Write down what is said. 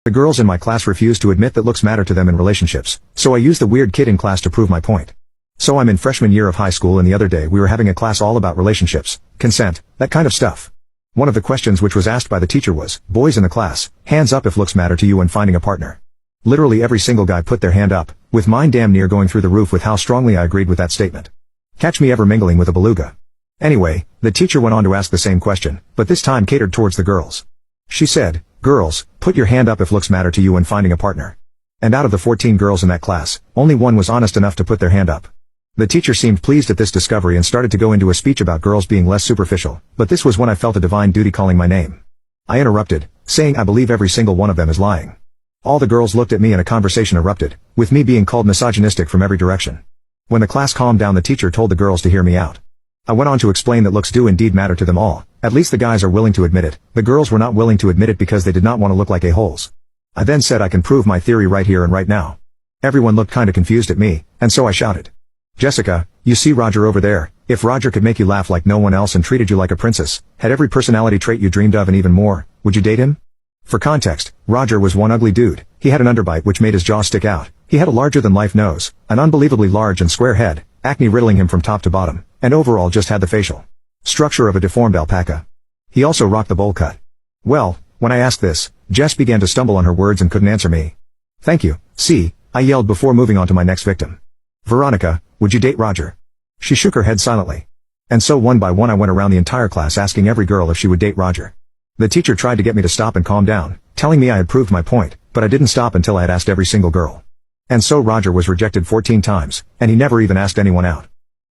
The girls in my class refused to admit that looks matter to them in relationships, so I used the weird kid in class to prove my point. So I'm in freshman year of high school and the other day we were having a class all about relationships, consent, that kind of stuff. One of the questions which was asked by the teacher was, boys in the class, hands up if looks matter to you when finding a partner. Literally every single guy put their hand up, with mine damn near going through the roof with how strongly I agreed with that statement. Catch me ever mingling with a beluga. Anyway, the teacher went on to ask the same question, but this time catered towards the girls. She said, girls, put your hand up if looks matter to you when finding a partner. And out of the 14 girls in that class, only one was honest enough to put their hand up. The teacher seemed pleased at this discovery and started to go into a speech about girls being less superficial, but this was when I felt a divine duty calling my name. I interrupted, saying I believe every single one of them is lying. All the girls looked at me and a conversation erupted, with me being called misogynistic from every direction. When the class calmed down, the teacher told the girls to hear me out. I went on to explain that looks do indeed matter to them all, at least the guys are willing to admit it, the girls were not willing to admit it because they did not want to look like a-holes. I then said I can prove my theory right here and right now. Everyone looked kinda confused at me, and so I shouted. Jessica, you see Roger over there, if Roger could make you laugh like no one else and treated you like a princess, had every personality trait you dreamed of and even more, would you date him? For context, Roger was one ugly dude, he had an underbite which made his jaw stick out, he had a larger-than-life nose, an unbelievably large and square head, acne riddling him from top to bottom, and overall just had the facial structure of a deformed alpaca. He also rocked the bowl cut. Well, when I asked this, Jess began to stumble on her words and couldn't answer me. Thank you, see, I yelled before moving on to my next victim. Veronica, would you date Roger? She shook her head silently. And so one by one I went around the entire class asking every girl if she would date Roger. The teacher tried to get me to stop and calm down, telling me I had proved my point, but I didn't stop until I had asked every single girl. And so Roger was rejected 14 times, and he never even asked anyone out.